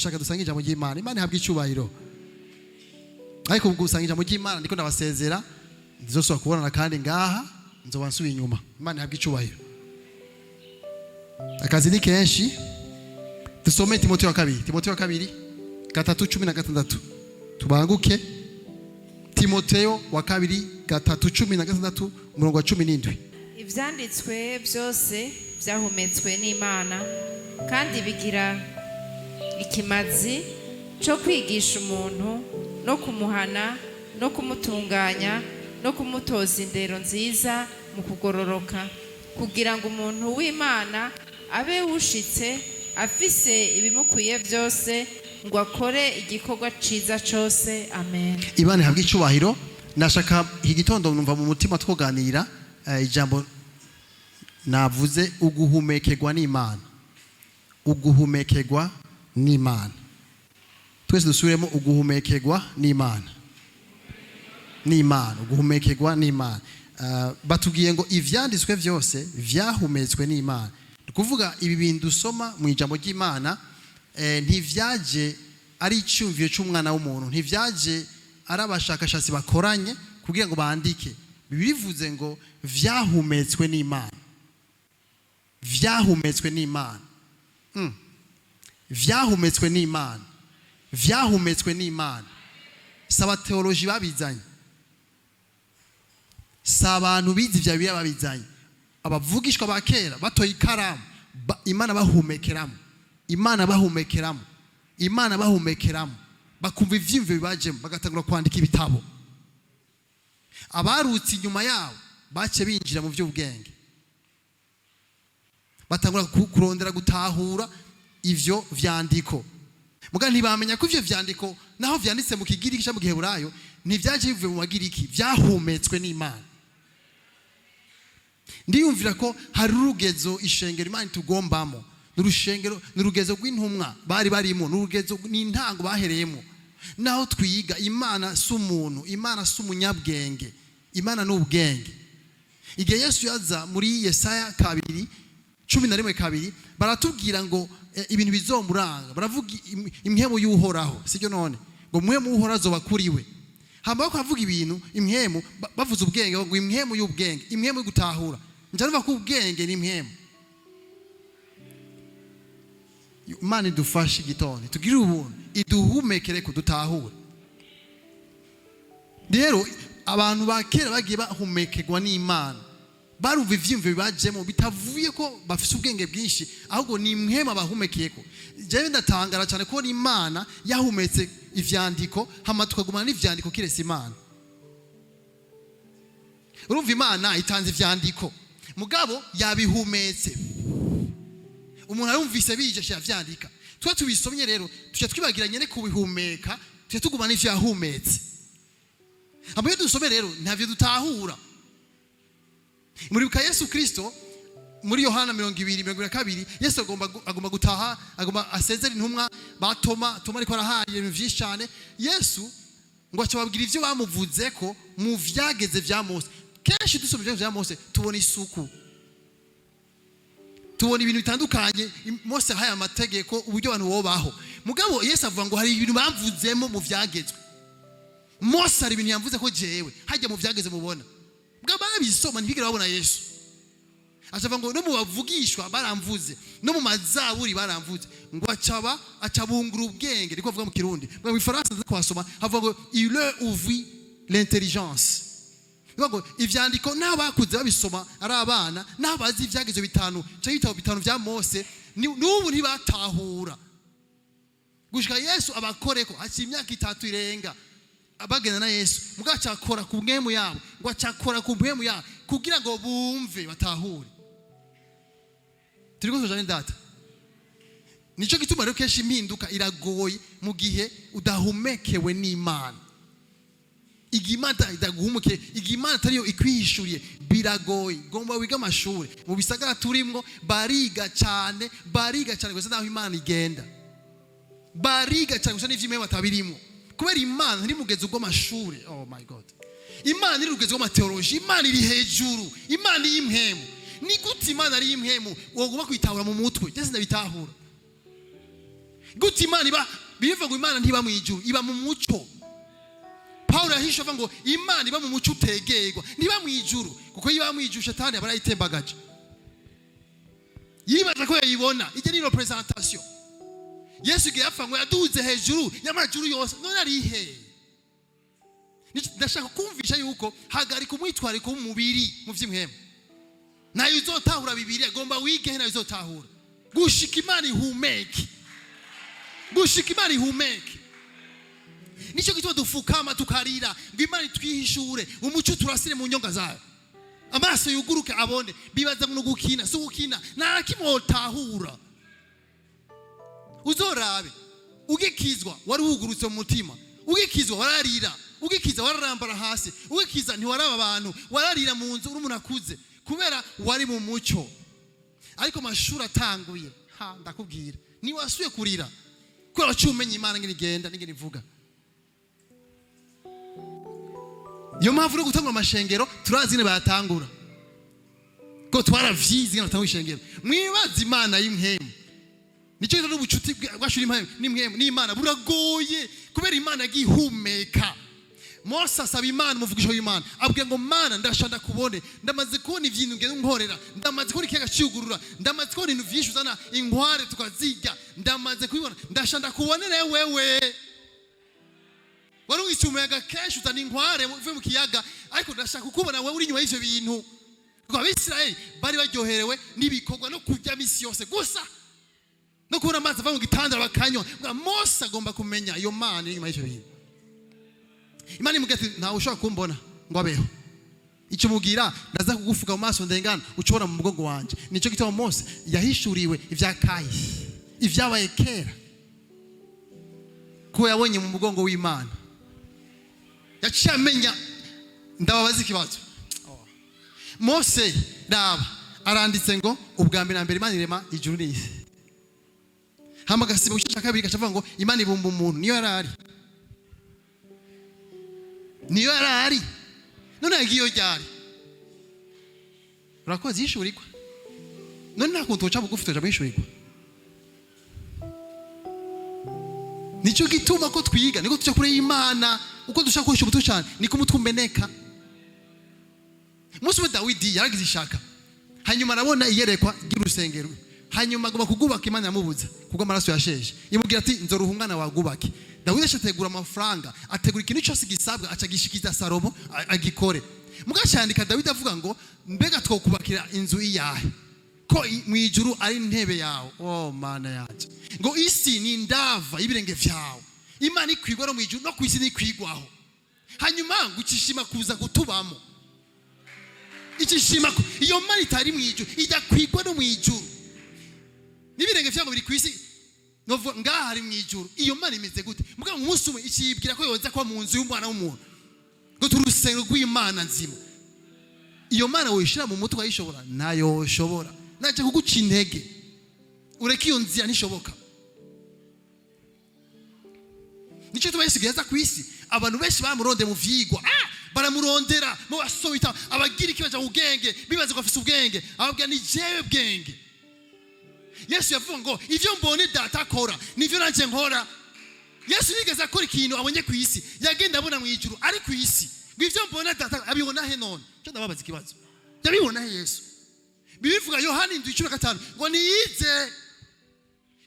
shaka dusanga ijambo ry'Imana. Imana ihabwa icyubahiro. Ariko gusanga ijambo ry'Imana ndiko ndabasezera ndizosubira kubonana kandi ngaha nzobansubiye inyuma. Imana ihabwa icyubahiro. Akazi ni kenshi. Dusome Timotheo wa kabiri 3:16. Tubanguke. Timotheo wa kabiri 3:16 umurongo wa 17. Ivyanditswe byose byahumetswe n'Imana kandi bigira ikimazi cyo kwigisha umuntu no kumuhana no kumutunganya no kumutoza indero nziza mu kugororoka kugira ngo umuntu w'Imana abe ushitse afise ibimukwiye byose ngo akore igikorwa ciza cyose. Amen. Imana ihabwa icyubahiro. Nashaka igitondo numva mu mutima twoganira ijambo navuze uguhumekerwa n'Imana. Uguhumekerwa n'Imana. Twese dusubiremo uguhumekerwa n'Imana. N'Imana, uguhumekerwa n'Imana. Batubwiye ngo ivyanditswe byose vyahumetswe n'Imana. Kuvuga ibi bintu dusoma mu ijambo ry'Imana ntivyaje ari icyumviro cy'umwana w'umuntu, ntivyaje ari abashakashatsi bakoranye kugira ngo bandike. Bivuze ngo vyahumetswe n'Imana. Vyahumetswe n'Imana. Vyahumetswe n'Imana. Vyahumetswe n'Imana. Saba teoloji babizanye. Sabantu bizi vya biya babizanye. Abavugishwa bakera batoye ikaramu. Imana bahumekeramo. Imana bahumekeramo. Imana bahumekeramo. Bakumva ivyimve bibajemo bagatangura kwandika ibitabo. Abarutse inyuma yabo bace binjira mu by'ubwenge. Batangura kurondera gutahura ivyo vyandiko. Muga ntibamenya ko ivyo vyandiko naho vyanditse mu Kigiriki cyangwa mu Giheburayo ntivyaje bivuye mu Magiriki, vyahumetswe n'Imana. Ndiyumvira ko hari urugezo ishengero Imana tugombamo. Nurushengero nurugezo rw'intumwa bari barimo, nurugezo n'intango bahereyemo. Naho twiga Imana s'umuntu, Imana s'umunyabwenge, Imana n'ubwenge. Igihe Yesu yaza muri Yesaya 2:11 baratubwira ngo ibintu bizomuranga. Baravuga imhemu y'uhoraho, sicyo none ngo mwemu uhoraho azobakuriwe. Hamba ko avuga ibintu imhemu bavuze ubwenge ngo imhemu y'ubwenge, imhemu yo gutahura. Njanva ko ubwenge ni imhemu. Imana idufashe igitondo tugire ubuntu iduhumekere kudutahura. Rero abantu bakera bagiye bahumekerwa n'Imana barumva ivyimve bibajemo bitavuye ko bafise ubwenge bwinshi, ahubwo ni imhema bahumekiyeko. Jewe ndatangara cyane ko Imana yahumetse ivyandiko hama tukagumana n'ivyandiko kirese Imana. Urumva Imana itanze ivyandiko mugabo yabihumetse. Umuntu arumvise bije cyavyandika. Twa tubisomye rero tuje twibagiranye ne kubihumeka, tuje tugumana ivyo yahumetse. Abaye dusome rero ntavyo dutahura. Muri Yesu Kristo muri Yohana 20:22 Yesu agomba gutaha, agomba asezera intumwa batoma ariko arahaye ibintu vyinshi cyane. Yesu ngo acababwira ivyo bamuvuze ko mu vyageze vya Mose. Kenshi dusomye vya Mose tubona isuku, tubona ibintu bitandukanye. Mose haya amategeko uburyo abantu bobaho. Mugabo Yesu avuga ngo hari ibintu bamvuzemo mu vyagezwe. Mose ari ibintu yamvuze ko jewe hajya mu vyageze mubona. Mugabo babisoma ntibigera babona Yesu. Acavuga ngo no mu bavugishwa baramvuze, no mu mazaburi baramvuze. Ngo acabungura ubwenge, niko avuga mu Kirundi. Mu Faransa nzi kwasoma havuga ngo il leur ouvrit l'intelligence. Ngo ivyandiko n'abakuze babisoma ari abana n'abazi ivyageze bitanu cyo bitabo bitanu vya Mose n'ubu ntibatahura. Gushika Yesu abakoreko haci imyaka 3 irenga abagenda na Yesu mugaca akora ku bwemu yabo, ngo acakora ku bwemu yabo kugira ngo bumve batahure. Turiko tujanye data. Nico gituma rero kenshi impinduka iragoye mu gihe udahumekewe n'Imana. Igimata idaguhumuke, igimana tariyo ikwihishuriye biragoye. Gomba wiga amashuri mu bisagara turimwo bariga cyane gusa naho Imana igenda. Bariga cyane gusa n'ivyo imwe batabirimo. Kubera Imana ntiri mugeze ubwo amashuri. Oh my God. Imana iri rugeze ubwo teology, Imana iri hejuru, Imana y'imhemu. Ni gute Imana ari imhemu woguma kwitahura mu mutwe? Cyese ndabitahura. gute imana bivuga ngo imana ntiba mu ijuru iba mu muco. Paulo yahisha avuga ngo imana iba mu muco utegerwa, ntiba mu ijuru, kuko iba mu ijuru shetani aba yarayitembagaje. Yibaza ko yayibona, ijye ni representation. Yesu igihe yapfa ngo yaduze hejuru y'amajuru yose, none ari he? Ndashaka kumvisha yuko hagarika umwitwariko w'umubiri mu vy'imhemu. Nayo uzotahura Bibiliya, agomba wige nayo uzotahura. Gushika imana ihumeke. Gushika imana ihumeke. Nico gituma dufukama tukarira, ngo imana twihishure, umuco turasire mu nyonga zayo. Amaso yuguruke abone, bibaza ngo gukina, so gukina, nakimotahura. Uzorabe, ugikizwa wari wugurutse mu mutima, ugikizwa wararira, ugikiza wararambara hasi, ugikiza ntiwaraba abantu, wararira mu nzu urumuntu akuze, kubera wari mu muco. Ariko mashuri atanguye, ndakubwira, ni wasuye kurira, kubera cyumenye imana ngene igenda n'ingene ivuga. Yo mpamvu no gutangura amashengero turazi ne bayatangura, ko twaravyize ngene batangura ishengero. Mwibaza imana y'imhemu, nico cyo n'ubucuti bwashuri imhemu n'imana buragoye, kubera imana gihumeka. Mose asaba imana, umuvugisho w'imana abwiye ngo mana ndashaka kubone, ndamaze kubona ivyintu ngeze nkorera, ndamaze kubona ikiyaga cyugurura, ndamaze kubona ibintu vyinshi uzana inkware tukazirya, ndamaze kubibona, ndashaka kubonere wewe. Wari wisumuyaga kenshi uzana inkware uve mu kiyaga, ariko ndashaka kukubona wewe uri nyuma y'ivyo bintu. Kuko Abisirayeli bari baryoherewe n'ibikorwa no kurya misi yose gusa, no kubona amazi ava mu gitanda bakanywa. Mose agomba kumenya iyo mana iri nyuma y'ivyo bintu. Imana imubwira ati ntawe ushobora kumbona ngo abeho, icyo mubwira ndaza kugufuka mu maso ndengana ucobora mu mugongo wanje. Nico gituma Mose yahishuriwe ivya kahise, ivyabaye kera, ko yabonye mu mugongo w'Imana. Yaciye amenya. Ndababaza ikibazo. Mose raba aranditse ngo ubwa mbere na mbere Imana irema ijuru n'isi, hama gasiba gushaka kabiri gacavuga ngo Imana ibumba umuntu. Niyo yarari none yagiyo ryari? Urakoze yishurirwa, none nakuntu uca bugufi tuja bishurirwa. Nico gituma ko twiga, niko tuca kure y'Imana, uko dushaka kwisha ubuto cyane niko umutwe umeneka. Mose wa Dawidi yaragize ishaka, hanyuma arabona iyerekwa ry'urusengero, hanyuma agomba kugubaka. Imana yamubuza kuko amaraso yasheje, imubwira ati nzoruhungana wagubake. Dawidi ashategura amafaranga, ategura ikintu cyose gisabwa, acagishikiza Salomo agikore. Mugacandika Dawidi avuga ngo mbega twokubakira inzu iyahe, ko mu ijuru ari intebe yawe. Oh mana yaje, ngo isi ni ndava ibirenge vyawe. Imana ikwigwa no mu ijuru, no ku isi nikwigwaho. Hanyuma gucishima kuza gutubamo, ikishima iyo Mana itari mu ijuru ijya kwigwa no mu ijuru. Nibirenge vyawe biri ku isi novuga ngaha ari mu ijuru. Iyo Mana imeze gute? Muga umunsi umwe ikibwira ko yoza kwa mu nzu y'umwana w'umuntu, ngo turusengero rw'Imana nzima. Iyo Mana wishira mu mutwe ayishobora? Nayo shobora. Naje kuguca intege, ureke iyo nzira nishoboka. Nico tuba Yesu geza ku isi, abantu benshi bamuronde mu vyigwa, baramurondera mu basobita, abagira ikibazo ubwenge, bibaza ko afise ubwenge, ababwira ni jewe bwenge. Yesu yavuga ngo ivyo mbone data akora nivyo nanje nkora. Yesu nigeze akora ikintu abonye ku isi, yagenda abona mu ijuru ari ku isi. Ngo ivyo mbone data abibona he none? Cyo ndababaza ikibazo, yabibona he Yesu? Bibivuga Yohana 15 ngo niyize,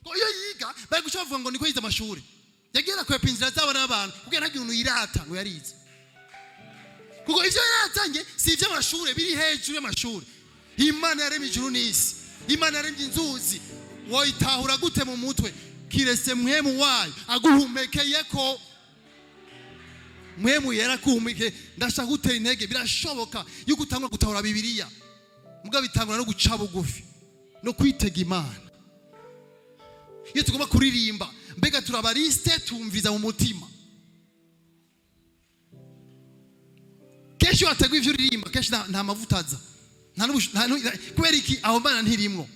ngo iyo yiga bari guca bavuga ngo niko yize amashuri, yagera kwepa inzira z'abana n'abantu kugira ntagira umuntu yirata ngo yarize. Kuko ivyo yaratanye si ivyo amashuri, biri hejuru y'amashuri. Imana yaremye ijuru n'isi, Imana yaremye inzuzi, woyitahura gute mu mutwe? Kirese mwemu wayo aguhumekeye ko mwemu yera kuhumeke. Ndashaka gutera intege, birashoboka yuko utangura gutahura Bibiliya, muga bitangura no guca bugufi no kwitega Imana. Iyo tugomba kuririmba, mbega turabariste tumviza mu mutima. Kenshi wateguye ivyo uririmba, kenshi nta mavuta aza, kubera iki? Aho Mana ntirimwo.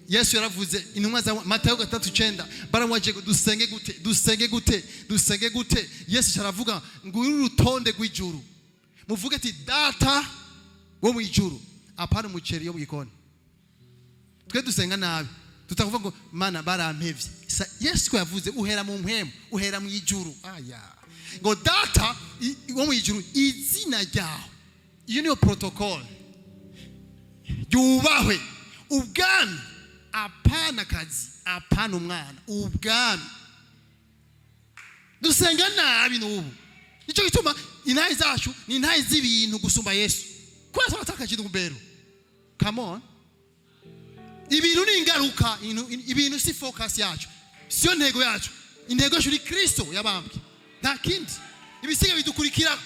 Yesu yaravuze, intumwa za Matayo 3:9 baramwaje dusenge gute, dusenge gute, dusenge gute. Yesu aravuga ngo urutonde rw'ijuru, muvuge ati data wo mu ijuru, apana umuceri yo mu gikoni. Twe dusenga nabi, tutakuvuga ngo mana barampevye. Yesu ko yavuze uhera mu mpemu, uhera mu ijuru. Ngo data wo mu ijuru izina ryawe. Iyo niyo protocol. Yubahwe. Ubwami apana kazi, apana umwana. Ubwami. Dusenga nabi n'ubu. Nicyo gituma intayi zacu ni intayi z'ibintu gusumba Yesu. Kwa turatakaje n'umbero. Come on. Ibintu ni ingaruka, ibintu si focus yacu. Sio ntego yacu. Intego yacu ni Kristo yabambwe. Nta kindi. Ibisiga bidukurikira.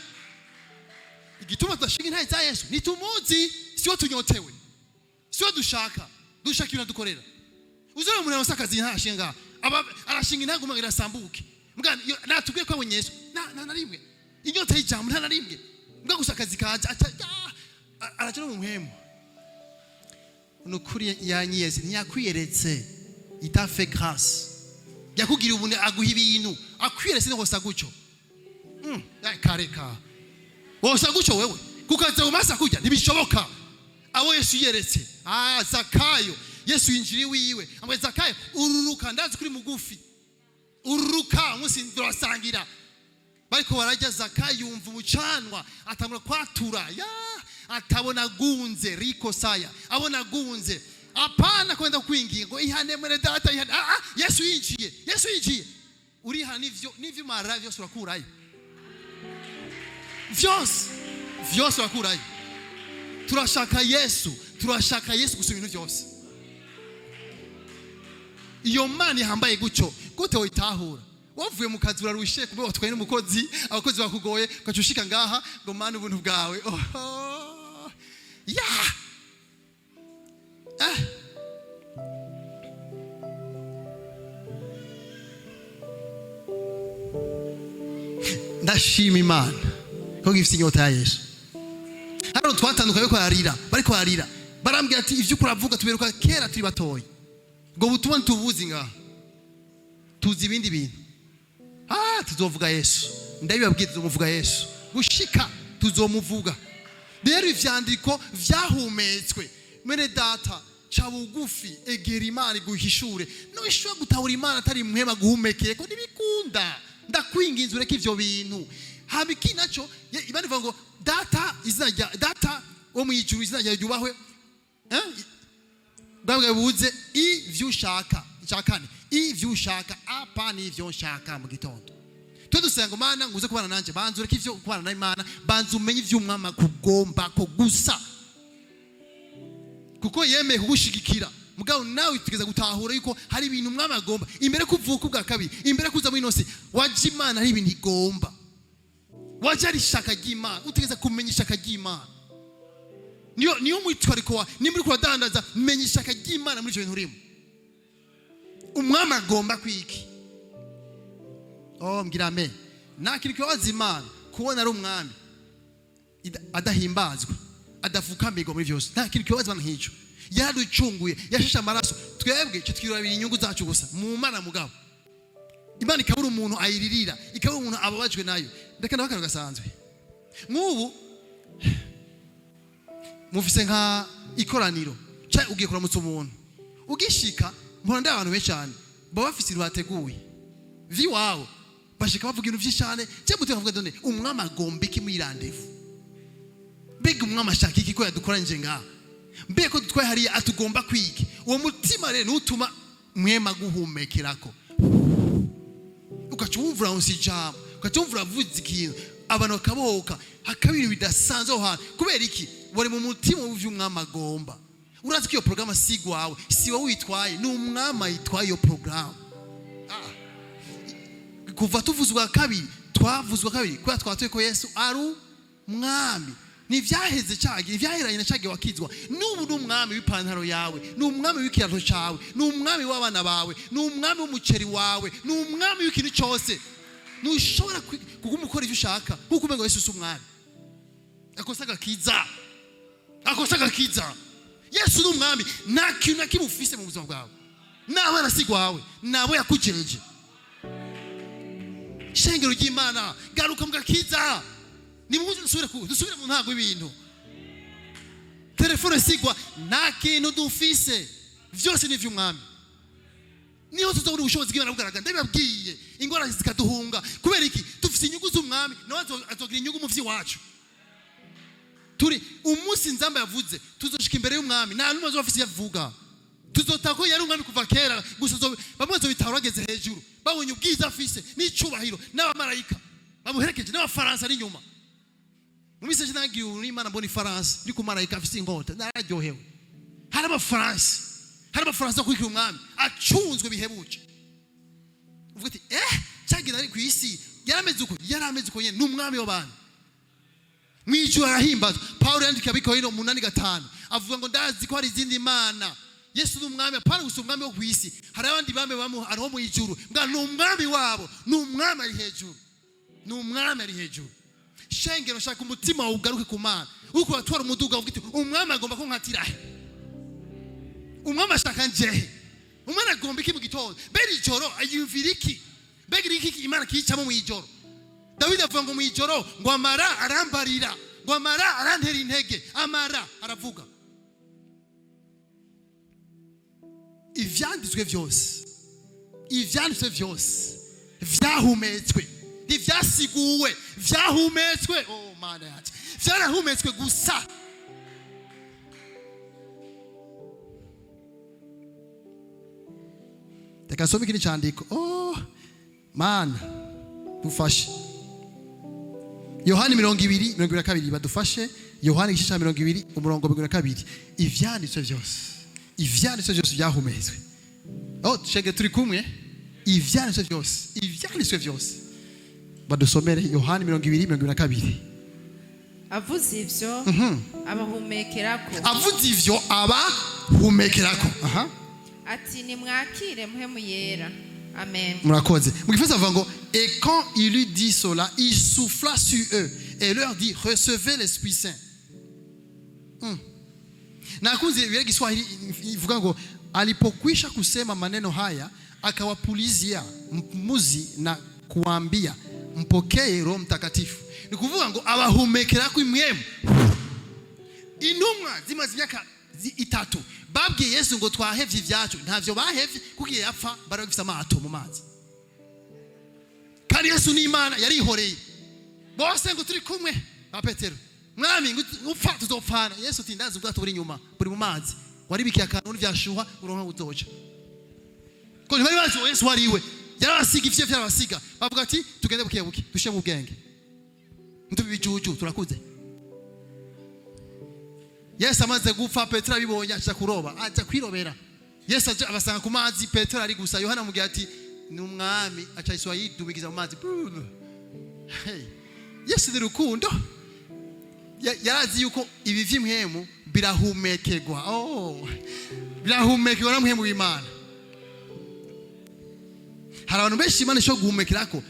Igituma tudashinga intayi za Yesu nitumuzi, sio tunyotewe. Sio dushaka. Dushaka ibintu dukorera. Uzora umuntu wasakaza intashinga. Arashinga intago magira sambuke. Mbwa natubwiye ko abonye Yesu. Na rimwe. Inyota y'ijambo nta na rimwe. Mbwa gusakaza kaje aracyo mu muhemu. Nukuri yanyeze ntiyakwiyeretse itafe grâce. Yakugira ubune aguha ibintu akwiyeretse no kosa gucyo. Kareka. Wosa gucyo wewe. Kukaza umasa kujya ntibishoboka. Abo Yesu yeretse. Zakayo. Yesu yinjiri wiwe. Amwe Zakayo ururuka ndazi kuri mugufi. Ururuka munsi ndurasangira. Bariko barajya Zakayo yumva umucanwa atangura kwatura. Atabona gunze riko saya. Abona gunze. Apana kwenda kwinginga ngo ihane mwene data ihane. Yesu yinjiye. Yesu yinjiye. Uriha nivyo mara vyose urakurayo. Vyose urakurayo. Turashaka Yesu gusoma ibintu byose. Iyo mani hambaye gucyo gute witahura. Wavuye mu kazi urarushe kumbe watwaye n'umukozi, abakozi bakugoye ukacushika ngaha ngo mani ubuntu bwawe. Ndashima Imana ko gifite inyota ya Yesu. Hano twatandukanye ko bariko arira. Barambwira ati ivyo kuravuga tuberuka kera turi batoyi. Ngo butumwa tubuzi ngaha. Tuzi ibindi bintu. Tuzovuga Yesu. Ndabibabwiye tuzomuvuga Yesu. Gushika tuzomuvuga. Rero ivyandiko vyahumetswe. Mwene data cha bugufi egera Imana iguhishure. No ishobora gutahura Imana atari muhema guhumekeye ko nibikunda. Ndakwinginze ureke ivyo bintu. Habiki naco Imana ivuga ngo data izina rya data wo mu ijuru izina rya yubahwe. Bwabwe buze ivyo ushaka. Icyakane ivyo ushaka apana ivyo ushaka mu gitondo. Tudusenga Mana nguze kubana nanje banzu ureke ivyo kubana na Imana banzu umenye ivyo umwama kugomba ko gusa. Kuko yemeye kugushigikira. Mugabo nawe tugeza gutahura yuko hari ibintu umwama agomba. Imbere kuvuka ubwa kabiri, imbere kuza mu inose, waje Imana hari ibintu igomba. Waje ari shaka ry'Imana, utegeza kumenya ishaka ry'Imana. Niyo mwitwariko wa, ni muri kudandaza menya ishaka ry'Imana muri cyo bintu urimo. Umwama agomba kwiki. Mbwira amen. Nakiriko wazimana kubona ari umwami adahimbazwa, adafukamirwa muri byose. Nakiriko wazimana nk'icyo. Yaducunguye, yashesha amaraso. Twebwe cyo twirabira inyungu zacu gusa. Mu Mana mugabo. Imana ikabura umuntu ayiririra, ikabura umuntu ababajwe nayo. Ndeka nabakano gasanzwe. Nk'ubu mufise nka ikoraniro, cya ugiye kuramutsa umuntu. Ugishika mbona ndabantu benshi cyane. Baba bafise ruhateguye. Vi wawo bashika bavuga ibintu by'ishane, cyo guteka vuga done umwama agomba iki muri randevu. Mbega umwama ashaka iki ko yadukoranje ngaha. Mbega ko dutwaye hariya atugomba kwiki. Uwo mutima rero nutuma mwema guhumekerako. Ukacumvura unsijambo, ukacumvura vuze ikintu, abantu bakaboka, hakabiri bidasanzwe aho hantu. Kubera iki? Bari mu mutima w'umwama agomba. Urazi ko iyo program sigwawe, si wowe witwaye, ni umwama yitwaye iyo program. Kuva tuvuzwa kabiri, twavuzwa kabiri, kwa twatuye ko Yesu ari umwami. Ni vyaheze cyage, ivyaheranye na cyage wakizwa. Nubu n'umwami w'ipantaro yawe, n'umwami w'ikirato cyawe, n'umwami w'abana bawe, n'umwami w'umuceri wawe, n'umwami w'ikintu cyose. Nushobora kugumukora ivyo ushaka, kuko umengo Yesu umwami. Akosaga kiza. Yesu n'umwami, nta kintu nakimufise mu buzima bwawe. N'abana sigwawe, nabo yakujeje. Shengero ry'Imana, garuka mugakiza. Ni muzi dusubire mu ntago ibintu. Telefone sigwa nta kintu dufise. Vyose ni vy'umwami. niho tuzobona ubushobozi bw'Imana bugaragara. Ndabibabwiye ingorane zikaduhunga kubera iki dufise inyungu z'umwami nawe azogira inyungu mu vy'iwacu. Turi umunsi nzamba yavuze tuzoshika imbere y'umwami nta numwe azofise yavuga. Tuzotako yari umwami kuva kera gusa bamwe bazobitahura bageze hejuru babonye ubwiza afise n'icubahiro n'abamarayika bamuherekeje n'abafaransa ari nyuma. Mu misi nagiye n'Imana mbona ifaransa ndi ku marayika afise inkota nararyohewe. Hari abafaransa kurikira umwami acunzwe bihebuje. Uvuga ati cyagira ari ku isi yarameze uko nyene n'umwami w'abantu. Mwijuru arahimbazwa. Paulo yandika Abikorinto 8:5 avuga ngo ndazi ko hari izindi mana. Yesu n'umwami apana gusa umwami wo ku isi. Hari abandi bame ariho mu ijuru. Mbwa n'umwami wabo n'umwami ari hejuru. N'umwami ari hejuru. Shengero shaka umutima wawe ugaruke ku Mana. Uko watwara umuduga uvuga ati umwami agomba ko nkatira. Umwami ashaka njehe. Umwana agomba iki mu gitondo. Beri ijoro ayumvira iki? Begi iki Imana kicamo mu ijoro. Dawidi avuga ngo mu ijoro ngo amara arambarira. Ngo amara arantera intege. Amara aravuga. Ivyanditswe vyose vyahumetswe ntivyasiguwe vyahumetswe. Oh Mana yacu vyarahumetswe gusa. Takasome ikindi cyandiko. Oh Mana dufashe. Yohani 20:22 badufashe. Yohani 20:22 ivyanditswe vyose byahumetswe. Oh shege turi kumwe. Ivyanditswe byose badusomere Yohani 20:22. Avuze ivyo abahumekerako. Ati nimwakire mpemu yera. Amen. Murakoze. Mugifaza avuga ngo et quand il lui dit cela, il souffla sur eux et leur dit recevez l'Esprit Saint. Nakunze vile Kiswahili ivuga ngo alipokwisha kusema maneno haya akawapulizia muzi na kuambia mpokee Roho Mtakatifu. Ni kuvuga ngo abahumekerako imwemu. Intumwa zimaze imyaka 3 babwiye Yesu ngo twahevye ivyacu ntavyo bahevye kugiye yapfa baragifisa amato mu mazi. Kandi Yesu ni Imana yarihoreye. Bose ngo turi kumwe ba Petero. Mwami upfa tuzopfana. Yesu ati ndazi ubwato buri nyuma buri mu mazi. Waribikiye akantu n'ivyashuha uronka uzoca. Ko ntibari bazi Yesu wariwe. Yarabasiga ivyo vyarabasiga. Bavuga ati tugende bukebuke dushe mu bwenge. Ntubijuju turakuze. Yesu amaze gupfa Petero abibonye acha kuroba acha kwirobera. Yesu abasanga ku mazi Petero ari gusa Yohana mugiye ati ni umwami acha Iswahili dubigiza mu mazi. Yesu ni rukundo. Yarazi yuko ibi vy'imhemu birahumekerwa. Birahumekerwa na mhemu w'Imana. Hari abantu benshi Imana isho guhumekerako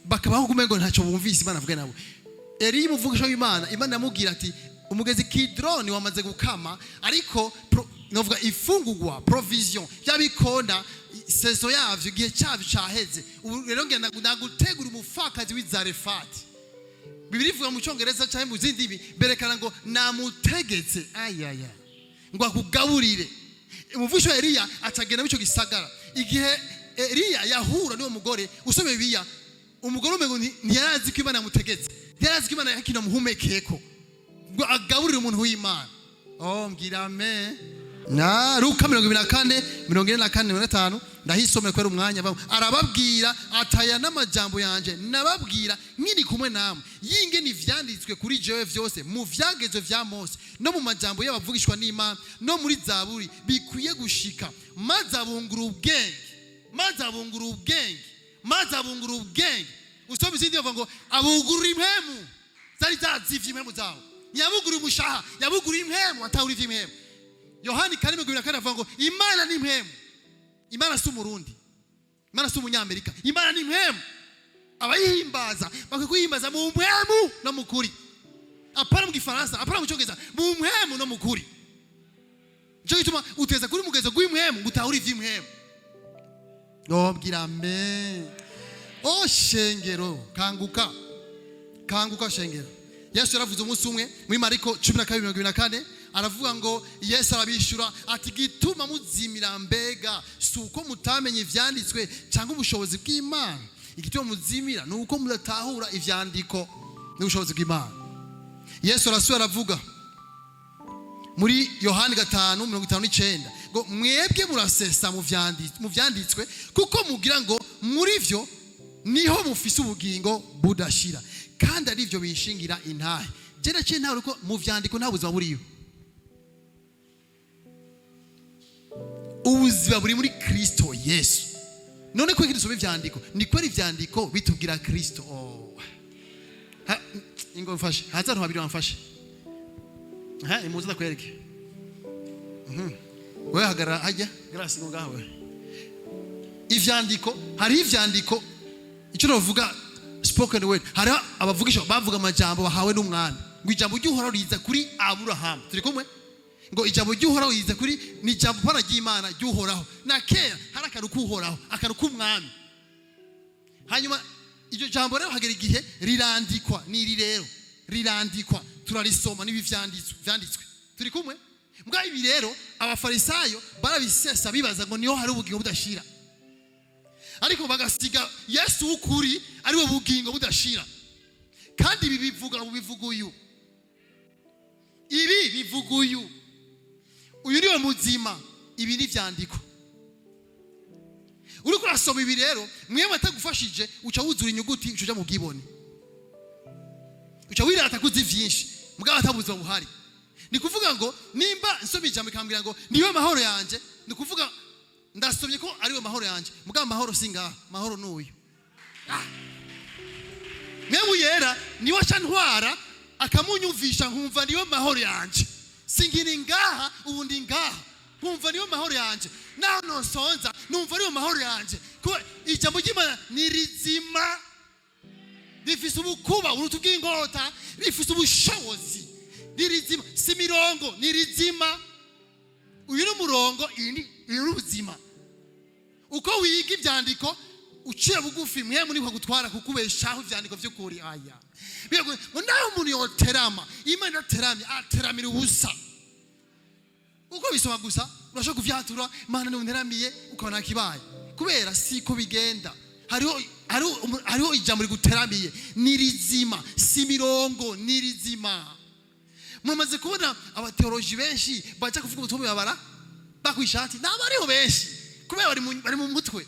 bakabaho kumengo ntacyo bumvise Imana avuga nabo. Eri muvugisho w'Imana Imana yamubwira ati umugezi Kidroni wamaze gukama ariko novuga ifungurwa provision yabikonda sezo yavyo gihe cyavyo cyaheze. Rero ngenda nagutegura umufakazi w'Izarefati. Bibiri ivuga mu Cyongereza cyangwa mu zindi ndimi berekana ngo namutegetse ngo akugaburire. Umuvugisho Eliya atagenda bico gisagara. Igihe Eliya yahura n'uwo mugore usome Bibiliya umugore umego ntiyarazi ko Imana yamutegetse. Ntiyarazi ko Imana yakina muhumekeko. Ngo agaburire umuntu w'Imana. Mbwira amen. Na Luka 24:45 ndahisomera kwera umwanya arababwira ataya n'amajambo yanje nababwira nkiri kumwe namwe yinge nivyanditswe kuri jewe vyose mu vyagezo vya Mose no mu majambo y'abavugishwa n'Imana no muri Zaburi bikwiye gushika maze abungura ubwenge usome izindi bavuga ngo abugurura impemu zari zazivye impemu zawo yabugura umushaha yabugura impemu atawuri vy'impemu. Yohani 4:24 avuga ngo Imana ni impemu. Imana si umurundi. Imana si umunyamerika. Imana ni impemu. Abayihimbaza bakuyihimbaza mu mpemu no mu kuri. Apana mu Gifaransa, apana mu Cyongereza, mu mpemu no mu kuri. Cyo gituma uteza kuri mugezo gw'impemu gutahura ivy'impemu. Mbwira amen. Shengero kanguka shengero. Yesu yaravuze umunsi umwe muri Mariko 12:24 aravuga ngo Yesu arabishura ati gituma muzimira mbega si uko mutamenye ivyanditswe cyangwa ubushobozi bw'Imana. Igituma muzimira ni uko mudatahura ivyandiko n'ubushobozi bw'Imana. Yesu arasubira aravuga muri Yohani 5:59 ngo mwebwe murasesa mu vyanditswe kuko mugira ngo muri vyo niho mufise ubugingo budashira kandi ari byo bishingira intahe. Jena cye ntawe uko mu vyandiko nta buzima buriyo. Ubuzima buri muri Kristo Yesu. None ko Kristo bivyandiko ni kweri ivyandiko bitubwira Kristo. Ingo mfashe haza abantu babiri bamfashe. Imuza ndakwereke. Wewe hagara hajya grasi ngo ngawe. Ivyandiko hari ivyandiko icyo navuga spoken word. Hari abavugisha bavuga amajambo bahawe n'umwana. Ngo ijambo ry'uhoraho riza kuri Abraham. Turi kumwe? Ngo ijambo ry'uhoraho riza kuri ni ijambo para ry'Imana ry'uhoraho. Na kera hari akantu k'uhoraho, akantu k'umwami. Hanyuma iryo jambo rero hagera igihe rirandikwa n'iri rero rirandikwa turarisoma n'ibyanditswe. Turi kumwe? Mbwa ibi rero abafarisayo barabisesa bibaza ngo niho hari ubugingo budashira. Ariko bagasiga Yesu ukuri ari we bugingo budashira. Kandi ibi bivuga mu bivuguyu. Ibi bivuguyu. Uyu niwe muzima, ibi ni vyandiko. Uriko urasoma ibi rero, mwe batagufashije uca wuzura inyuguti uca mu bwibone. Uca wirata kuzi vyinshi, mugabo atabuzwa buhari. Ni kuvuga ngo nimba nsomye ijambo ikambwira ngo niwe mahoro yanje, ni kuvuga ndasomye ko ari we mahoro yanje, mugabo mahoro singa, mahoro nuyu. Mwe yera niwe cyantwara akamunyumvisha nkumva niwe mahoro yanje. Singiri ngaha ubundi ngaha nkumva niwe mahoro yanje. Naho nosonza numva niwe mahoro yanje. Ko ijambo ry'Imana ni rizima. Rifise ubukuba urutubw'ingota, rifise ubushobozi. Ni rizima, si mirongo, ni rizima. Uyu n'umurongo ini ubuzima. Uko wiga ibyandiko uciye bugufi mwe muri ko gutwara kukubeshaho ivyandiko by'ukuri aya. Bego naho umuntu yoterama, Imana ateramye ateramira ubusa. Uko bisoma gusa urashaka kuvyatura Imana n'unteramiye ukabona kibaye. Kubera siko bigenda. Hariho ijambo riguteramiye ni rizima, si mirongo ni rizima. Mumaze kubona abateoloji benshi baca kuvuga ubutumwa babara bakwishati n'abariho benshi kubera bari mu mutwe.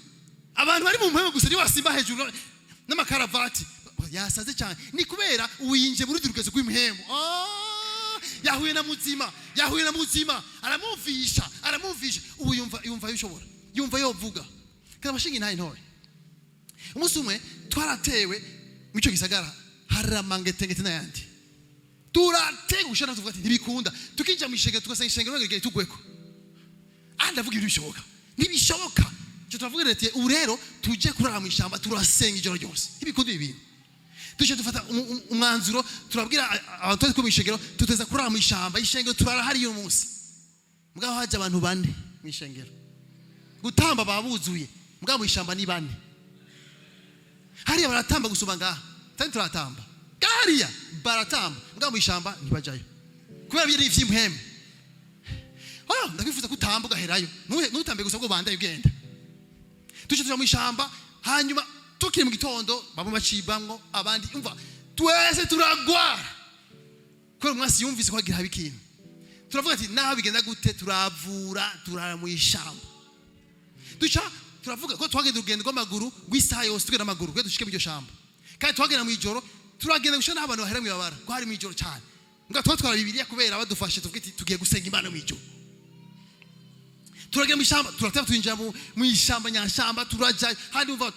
Abantu bari mu mpemu gusa ni wasimba hejuru n'amakaravati yasaze cyane ni kubera uyinje muri durukezo kw'imhemu. Yahuye na muzima aramumvisha ubu yumva yishobora yumva yovuga kandi abashinga ntayi ntore. Umunsi umwe twaratewe mico gisagara haramangetengete n'ayandi turatega ushana tuvuga ati ntibikunda tukinja mu ishenge tugasenga ishenge n'agege tugweko ndavuga ibintu bishoboka nibishoboka cyo tuvuga ati ubu rero tuje kurara mu ishamba turasenga ijoro ryose ntibikunda ibi bintu tuje dufata umwanzuro turabwira abantu turi mu ishengero tuteza kurara mu ishamba ishengero turara hari uyu munsi mugabo haje abantu bane mu ishengero gutamba babuzuye mugabo mu ishamba ni bane hariya baratamba gusoma ngaha kandi turatamba hariya baratamba mugabo mu ishamba ntibajayo kubera byo ni ivy'imhemu. Ndakifuza kutamba ugaherayo nutambe gusa ngo bandaye ugenda tuje tuja mu ishamba hanyuma tukiri mu gitondo bamwe bacibamwo abandi umva twese turagwara kubera umwasi yumvise ko agira habikintu turavuga ati naho bigenda gute turavura turara mu ishamba turavuga ko twagenda urugendo rw'amaguru rw'isaha yose tugenda amaguru kwe dushike mu iryo shamba kandi twagenda mu ijoro turagenda gushana abantu bahera mu babara ko hari mu ijoro cyane ngo twatwara Bibiliya kubera badufashe tuvuga ati tugiye gusenga Imana mu ijoro. Turagenda mu ishamba turataba twinjira mu ishamba nyashamba turaja handi uva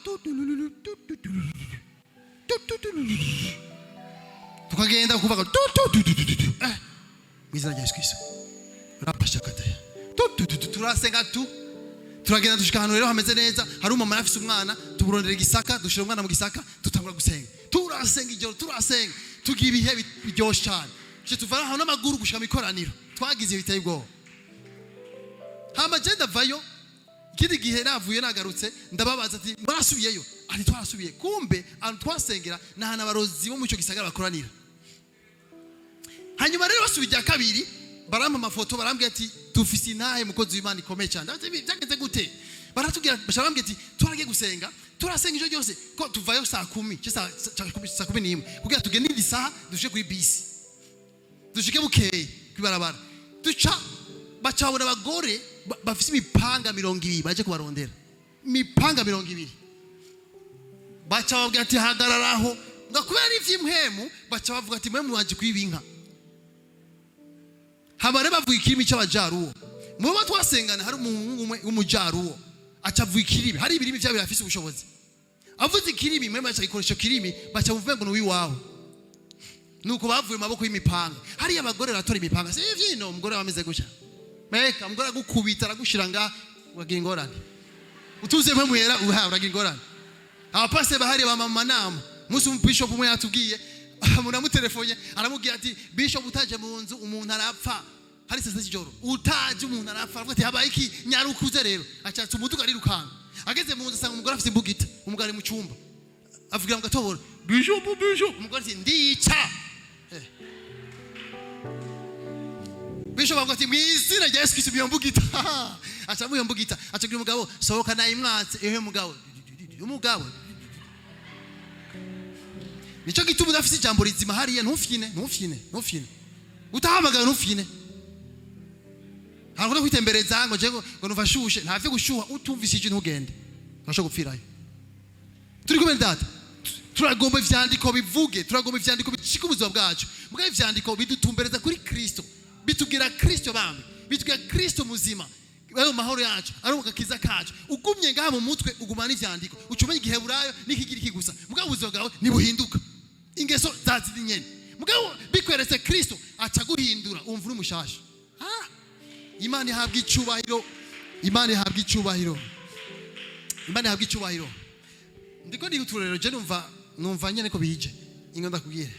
tukagenda kuvuga mizana ya Yesu Kristo rapashakata turasenga turagenda dushika ahantu rero hameze neza hari umama afise umwana tuburondera igisaka dushira umwana mu gisaka tutangura gusenga turasenga ijoro turasenga tugira ibihe biryoshe cyane cyo tuvara aho n'amaguru gushika mu ikoraniro twagize biteye ubwoba. Hama jenda vayo kidi gihe navuye nagarutse ndababaza ati mwarasubiyeyo ati twarasubiye kumbe abantu twasengera nahana abarozi bo mu cyo gisagara bakoranira. Hanyuma rero basubije kabiri barampa amafoto barambwira ati dufise intahe mukozi w'Imana ikomeye cyane byagenze gute baratubwira bashambwira ati turagiye gusenga turasenga ijoro ryose ko tuvayo saa 10 saa 11 kugira tugende isaha dushike kuri bisi dushike bukeye kwibarabara duca bacabona abagore bafise imipanga 200 baje kubarondera imipanga 200 bacababwira ati hagararaho ngakubera n'ivy'impwemu baca bavuga ati mwe muwaje kwibinka habare bavuga ikirimi cy'abajaruwo mubo twasengana hari umuntu umwe w'umujaruwo acavuga ikirimi hari ibirimi bya birafise ubushobozi avuze ikirimi mwe bacha ikoresha kirimi baca buvuga ngo wiwaho nuko bavuye maboko y'imipanga hari abagore ratora imipanga si vyino umugore wameze gusha meka umugore agukubita aragushira nga wagira ingorane utuze mwe muhera uha uragira ingorane abapase bahari ba mama nama musi bishop umwe yatubwiye munamutelefone aramubwira ati bishop utaje mu nzu umuntu arapfa hari sasa kijoro utaje umuntu arapfa avuga ati habaye iki nyarukuze rero acatse umuduga rirukanga ageze mu nzu asanga umugore afite imbugita umugore mu cyumba avugira ngo gatobora bishop umugore ati ndica bishop avuga ati mwizina rya Yesu Kristo biyambugita aca mu yambugita acagira umugabo sohoka nayi mwatse ehe umugabo nico gituma udafite ijambo rizima hariya ntufyine utahamagara ntufyine harako kwitembereza ngo je ngo nufashushe ntavye gushuha utumvise ntugende ntasho gupfirayo turi kumwe data turagomba ivyandiko bivuge turagomba ivyandiko bicika ubuzima bwacu mugabe ivyandiko bidutumbereza kuri Kristo bitugira Kristo bamwe bitugira Kristo muzima ayo mahoro yacu ari mukakiza kacu ugumye ngaha mu mutwe ugumana ivyandiko ucumenye igiheburayo n'ikigiriki gusa mugabo ubuzima bwawe nibuhinduka ingeso zazidi nyene mugabo bikweretse Kristo aca guhindura umva uri mushasha Imana ihabwa icubahiro ndiko ndi uturero je numva nyene ko bije ingo ndakubwire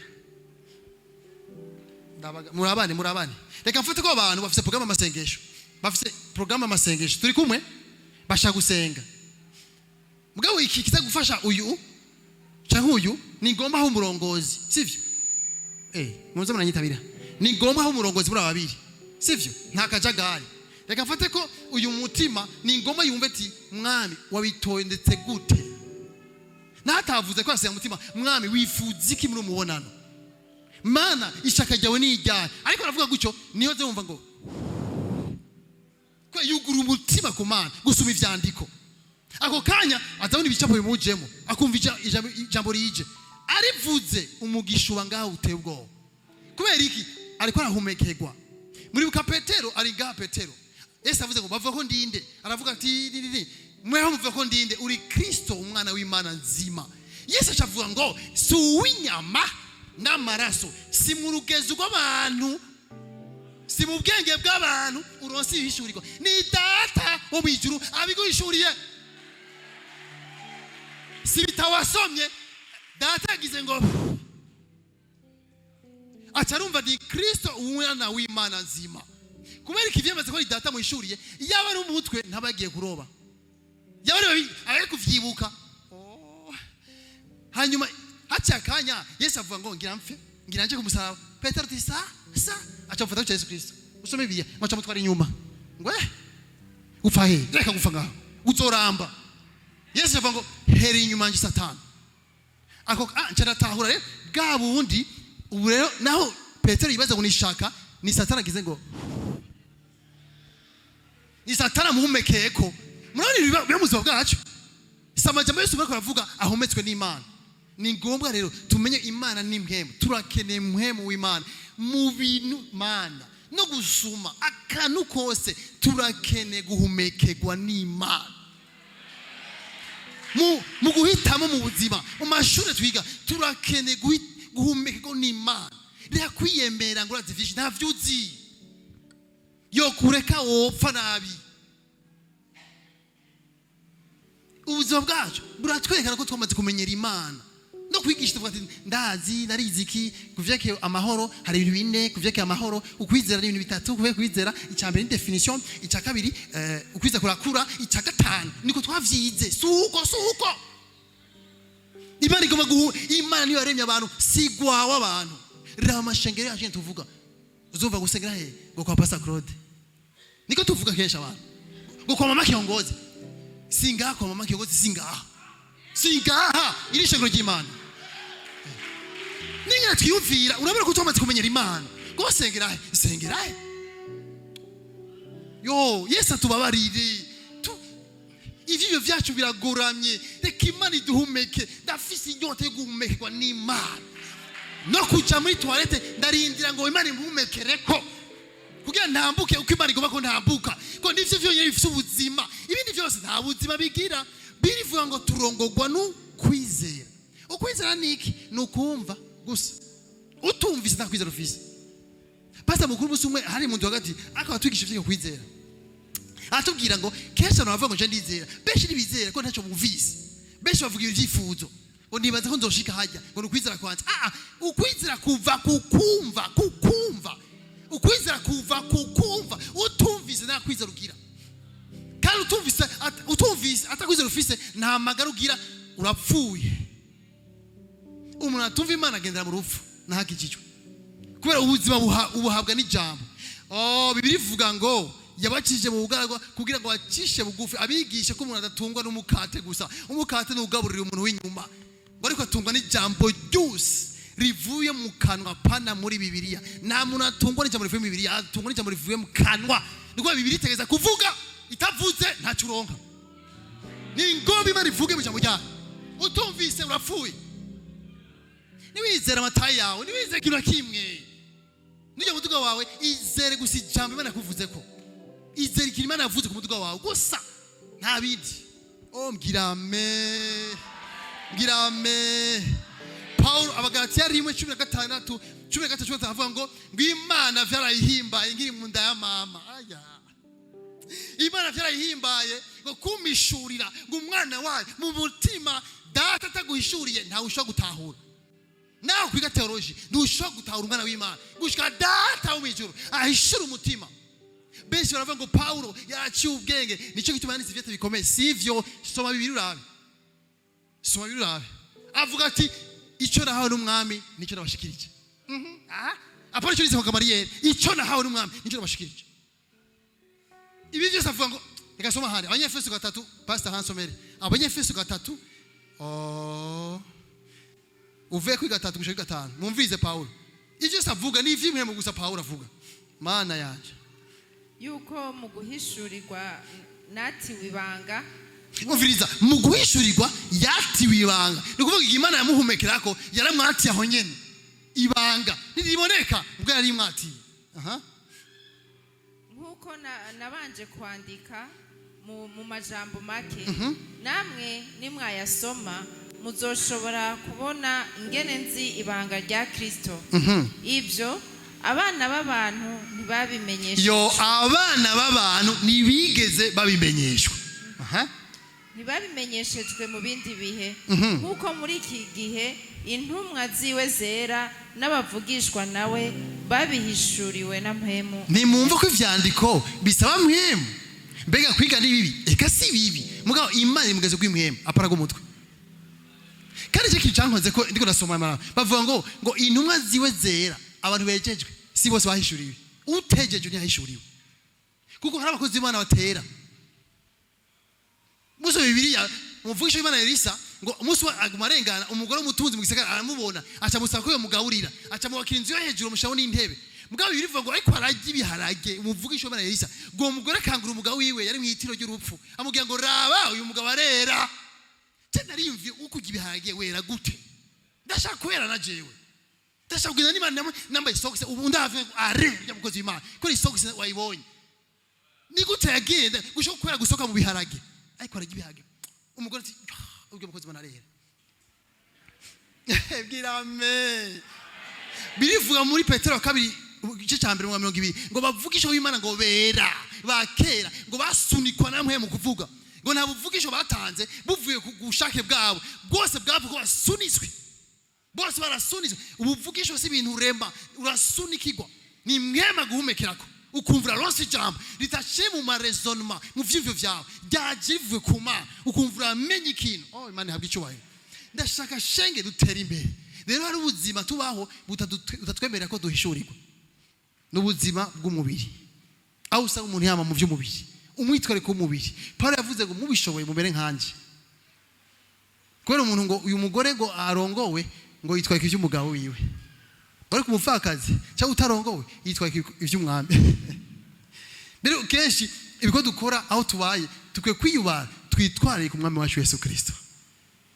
murabane reka mfate ko abantu bafite programme amasengesho turi kumwe basha gusenga mugabo iki kiza gufasha uyu cyangwa uyu ni ngomba aho umurongozi sivyo muze munanyitabira ni ngomba aho umurongozi muri ababiri sivyo nta kajagari reka mfate ko uyu mutima ni ngomba yumve ati mwami wabitoye ndetse gute natavuze ko asenga mutima mwami wifuza iki muri umubonano mana ishaka ryawe ni ijyana ariko aravuga gucyo niyo ze wumva ngo ko yugura umutima ku mana gusoma ivyandiko ako kanya azabona ibicapo bimujemo akumva ijambo rije arivuze umugisha ubangaho uteye ubwoba kubera iki ariko arahumekerwa muri buka Petero ari ngaha Petero Yesu avuze ngo bava ko ndinde aravuga ati mweho muva ko ndinde uri Kristo umwana w'Imana nzima Yesu acavuga ngo si uw'inyama n'amaraso si mu rugezo rw'abantu si mu bwenge bw'abantu uronse ibishurirwa ni data wo mwijuru abiguhishuriye si bitawasomye data yagize ngo acarumva ni Kristo umwana w'Imana nzima kubera ikivyemeze ko ari data mwishuriye yaba ari umutwe ntabagiye kuroba yaba ari kuvyibuka hanyuma hacha kanya Yesu avuga ngo ngira nje kumusaba Petero ati sa acamfata Yesu Kristo usome biya macha mutwara inyuma ngwe upfa he reka gupfa ngaho uzoramba Yesu avuga ngo heri inyuma nje Satani ako ncaratahura rero bwa bundi ubu rero naho Petero yibaza ngo nishaka ni Satani agize ngo ni Satani amuhumekeyeko murabona byo muzima bwacu samajambo Yesu bariko aravuga ahumetswe n'Imana ni ngombwa rero tumenye Imana ni mpemu turakeneye mpemu w'Imana mu bintu mana no gusuma akanu kose turakene guhumekerwa n'Imana mu guhitamo mu buzima mu mashuri twiga turakene guhumekerwa n'Imana reka kwiyembera ngo urazivisha nta vyuzi yo kureka wopfa nabi ubuzima bwacu buratwerekana ko twamaze kumenyera Imana no kwigisha tuvuga ati ndazi narizi iki kuvyeke amahoro hari ibintu bine kuvyeke amahoro ukwizera ni ibintu bitatu kuvyeke kwizera icyambere ni definition icya kabiri ukwizera kurakura icya gatanu niko twavyize suko Imana igomba Imana niyo yaremye abantu sigwawa abantu rama shengere yaje tuvuga uzumva gusengera he ngo kwa Pastor Claude niko tuvuga kesha abantu ngo kwa mama kiongozi singaha kwa mama kiongozi singaha iri shengero ry'Imana ninga twiyumvira urabona ko tumaze kumenyera Imana ngo sengera he yo Yesu tubabarire ivyo vyacu biragoramye reka Imana iduhumeke ndafise inyota yo guhumekerwa n'Imana no kuja muri toilette ndarindira ngo Imana impumekereko kugira ntambuke uko Imana igomba ko ntambuka ko ndivyo vyonyene bifise ubuzima ibindi vyose nta buzima bigira birivuga ngo turongorwa n'ukwizera ukwizera niki nukumva gusa utumvise nta kwizera ufise Pastor mukuru musumwe hari mu hagati akaba twigisha ivyo kwizera atubwira ngo kesha navuga ngo je ndizera beshi nibizera ko ntaco muvise beshi bavuga ivyifuzo ngo nibaza ko nzoshika hajya ngo nukwizera kwanje ukwizera kuva kukumva ukwizera kuva kukumva utumvise nta kwizera ugira kandi utumvise atakwizera ufise nta magara ugira urapfuye umuntu atumva Imana agendera mu rupfu nahakijijwe kubera ubuzima ubuhabwa n'ijambo Bibiri ivuga ngo yabakije mu bugaragwa kugira ngo bacishe bugufi abigishe ko umuntu adatungwa n'umukate gusa umukate n'ugaburira umuntu w'inyuma ngo ariko atungwa n'ijambo ryose rivuye mu kanwa pana muri Bibiliya nta muntu atungwa n'ijambo rivuye mu Bibiliya atungwa n'ijambo rivuye mu kanwa niko Bibiliya itegeza kuvuga itavuze ntacu uronka ni ngombwa Imana ivuge mu jambo ryayo utumvise urapfuye niwizera amatayi yawe niwizera ikintu kimwe n'ijya muduga wawe izere gusa ijambo Imana yakuvuze ko izere ikintu Imana yavuze ku muduga wawe gusa nta bindi mbwira Paulo Abagalatiya 1:16 avuga ngo Imana vyarayihimbaye ngiri mu nda ya mama Imana vyarayihimbaye ngo kumishurira ngo umwana wayo mu mutima data ataguhishuriye ntawe ushobora gutahura nawe kwiga theology ntushobora gutahura umwana w'Imana gushika data wo mwijuru ahishura umutima benshi baravuga ngo Paulo yaraciye ubwenge nico gituma yanditse ivyete bikomeye sivyo soma Bibiliya urabe avuga ati ico nahawe n'umwami nico nabashikirije apana ico nizeko Gamariyeri ico nahawe n'umwami nico nabashikirije ibi byose avuga ngo reka soma handi Abanyefeso 3 Pastor Hansomere Abanyefeso 3 uvuye kuri 3 gushika 5 mumvize Paulo ivyo avuga ni ivyimwe mu gusa Paulo avuga mana yanje yuko mu guhishurirwa natiwe ibanga umviriza mu guhishurirwa yatiwe ibanga ni kuvuga Imana yamuhumekerako yaramwatiye aho nyene ibanga ntiriboneka ubwo yari mwatiye nkuko nabanje kwandika mu majambo make namwe nimwayasoma muzoshobora kubona ingene nzi ibanga rya Kristo ivyo abana b'abantu ntibabimenyeshejwe abana b'abantu ntibigeze babimenyeshwa ntibabimenyeshejwe mu bindi bihe nkuko muri iki gihe intumwa ziwe zera n'abavugishwa nawe babihishuriwe na mpemu nimumva ko ivyandiko bisaba mpemu mbega kwiga ni bibi eka si bibi mugabo Imana imugeze ku mpemu aparaga umutwe kandi cyo kicankoze ko ndiko nasoma bavuga ngo intumwa ziwe zera abantu bejejwe si bose bahishuriwe utejeje ntihishuriwe kuko hari abakozi b'Imana batera muso Bibiliya umuvugisha w'Imana Elisa ngo umunsi agumarengana umugore w'umutunzi mu gisagara aramubona aca musaba ko yo mugaburira aca mubakira inzu yo hejuru mushaho n'intebe mugabo birivuga ngo ariko arajya ibiharage umuvugisha w'Imana Elisa ngo umugore akangura umugabo wiwe yari mu itiro ry'urupfu amubwira ngo raba uyu mugabo arera cyane yumviye uko ibiharage wera gute ndashaka kwera na jewe ndashaka kugenda n'Imana nambaye socks ubu ndavye ya mukozi w'Imana ko ni socks wayibonye ni gute yagenda gushaka kwera gusoka mu biharage ariko arajya ibiharage umugore ati ubwo mukozi w'Imana arera bwirame birivuga muri Petero 2 igice cya 1:20 ngo bavugisha w'Imana ngo bera bakera ngo basunikwa namwe mu kuvuga ngo nta buvugisho batanze buvuye ku gushake bwabo bwose bwavuga basunitswe bose barasunitswe ubuvugisho si ibintu urema urasunikirwa ni mwema guhumekerako ukumvira ronse ijambo ritashe mu maresonnement mu vyivyo vyawe ryajivuye kuma ukumvira amenye ikintu Imana habwa icyubahiro ndashaka shenge dutera imbere rero hari ubuzima tubaho butatwemerera ko duhishurirwa n'ubuzima bw'umubiri aho usanga umuntu yama mu by'umubiri umwitwariko w'umubiri Paulo yavuze ngo mubishoboye mubere nkanje kubera umuntu ngo uyu mugore ngo arongowe ngo yitwarika iby'umugabo wiwe bari kumupfakazi cyangwa utarongowe yitwarika iby'umwami rero kenshi ibiko dukora aho tubaye tukwiye kwiyubara twitwarire ku mwami wacu Yesu Kristo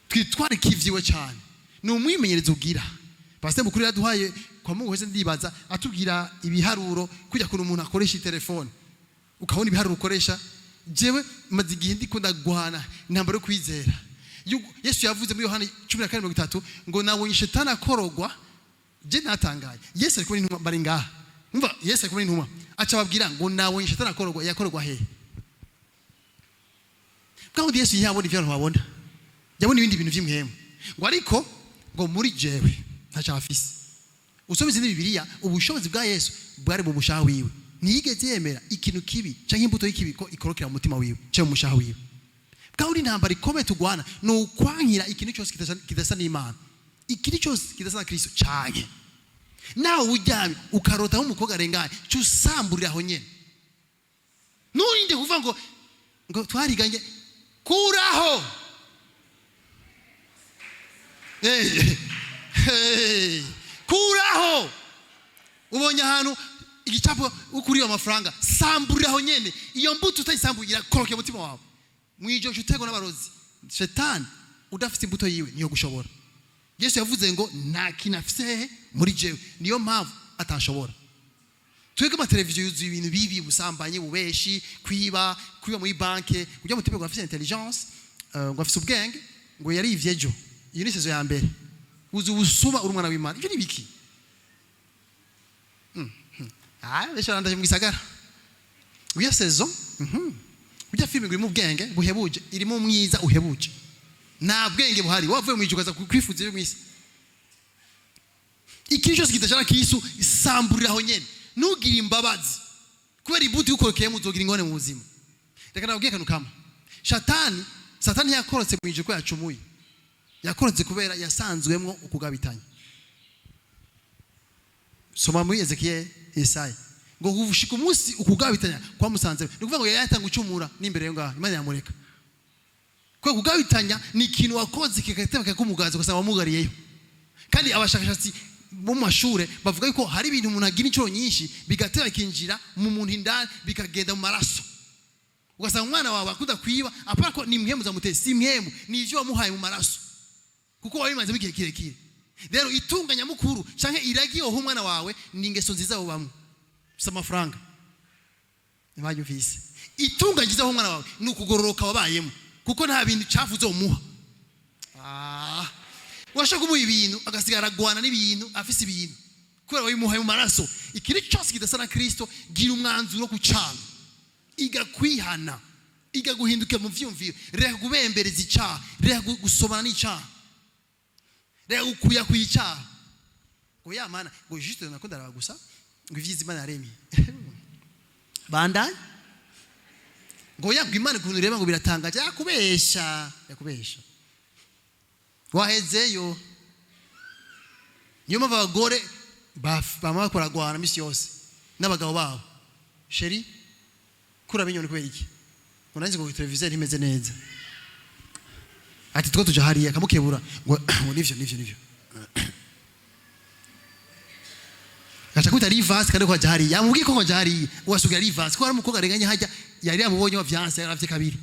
twitwarike ivyiwe cyane ni umwimenyerezo ugira pastor mukuru yaduhaye kwa Mungu wese ndibaza atubwira ibiharuro kujya kuno umuntu akoresha telefone ukabona ibiharuro ukoresha jewe maze igihe ndikunda guhana intambara yo kwizera Yesu yavuze muri Yohana 14:3 ngo nabonye shetani akorogwa je natangaye Yesu ariko n'intumwa bari ngaha umva Yesu ariko n'intumwa aca babwira ngo nabonye shetani akorogwa yakorogwa he kandi Yesu yabona ivyo babona yabona ibindi bintu vy'imhemu ngo ariko ngo muri jewe ntacafise usomeze ni Bibiliya ubushobozi bwa Yesu bwari mu mushaha wiwe ntiyigeze yemera ikintu kibi canke imbuto y'ikibi ko ikorokera mu mutima wiwe cyo mu mushaha wiwe kandi intambara ikomeye tugwana no kwankira ikintu cyose kidasa n'Imana ikintu cyose kidasa na Kristo cyane nawe ujyame ukarota nk'umukobwa arenganye cyusamburira aho nyene nurinde kuvuga ngo twariganye kuraho kuraho ubonye ahantu igicapo ukuriye amafaranga samburira aho nyene iyo mbuto utayisamburira koroke mutima wawe mwijo cyutego n'abarozi shetani udafite imbuto yiwe niyo gushobora Yesu yavuze ngo nta kinafise muri jewe niyo mpamvu atashobora twege ama televiziyo yuzuye ibintu bibi busambanye bubeshi kwiba muri banke kujya mutipe ngo afite intelligence ngo afite ubwenge ngo yari ivyejo iyo ni sezo ya mbere uzi ubusuma uri umwana w'Imana ibyo ni biki besho randaje mu gisagara uya sezo ujya filime ngo mu bwenge buhebuje irimo mwiza uhebuje nta bwenge buhari wavuye mu ijugaza kwifuza yo mwisi ikintu cyose kitashara kisu isamburira aho nyene nugira imbabazi kubera ibuti ukorokeye muzogira ingone mu buzima reka nabwiye kanu kama satani yakorotse mu ijuko yacumuye yakorotse kubera yasanzwemwo ukugabitanya soma muri Ezekiel Yesaya ngo uvushika umunsi ukugabitanya kwa musanze ni kuvuga ngo yatanga ucumura n'imbere yo ngaho Imana yamureka kwa kugabitanya ni ikintu wakoze kikatema kumugaza gusaba wamugariyeyo kandi abashakashatsi mu mashure bavuga yuko hari ibintu umuntu agira incuro nyinshi bigatera kinjira mu muntu indani bikagenda mu maraso ugasanga umwana wawe akuda kwiba apara ko ni mwemu zamutese si mwemu ni ivyo wamuhaye mu maraso kuko wabimaze bigiye kirekire rero itunganya mukuru canke iragiye ho umwana wawe ni ingeso nziza ubamwe bisa amafaranga ntibanyumvise itunganyiza ho umwana wawe ni ukugororoka wabayemo kuko nta bintu cyavuze umuha washaka kumuha ibintu agasigara agwana n'ibintu afise ibintu kubera wabimuhaye mu maraso ikiri cyose kidasa na Kristo gira umwanzuro ku cana igakwihana igaguhinduka mu vyumviro reka kubembereza icyaha reka gusomana n'icyaha reka gukuya kw'icyaha ngo ya mana ngo juste nakunda gusa ngo ivyiza Imana yaremye bandanye ngo yabwa Imana kuntu reba ngo biratangaje yakubesha wahezeyo niyo mpamvu abagore bama bakora guhana misi yose n'abagabo babo sheri kura binyoni kubera iki ngo nanze ngo televiziyo imeze neza ati two tuja hariya kamukebura ngo nivyo gacha kuta rivers kandi kwa jari yamubwiye ko jari wasugira rivers ko ari umukobwa arenganye hajya yari yamubonye wavyanse yaravye kabiri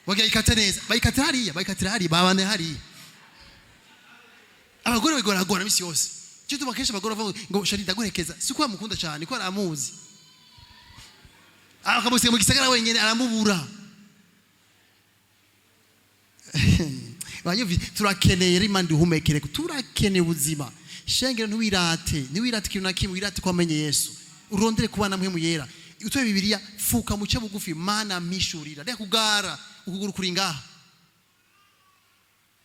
wagira ikata neza bayikatira hariya babane hariya abagore bagora misi yose cyo tubakesha abagore bavuga ngo shari ndagurekeza siko amukunda cyane ko aramuzi akamusiga mu gisagara wenyene aramubura banyuvi turakeneye Imana ihumekere turakeneye ubuzima shengero ntiwirate ikintu na kimwe wirate ko amenye Yesu urondere kubana mwe muyera utoye Bibiliya fuka muce bugufi Mana mishurira reka kugara ukuguru kuri ngaha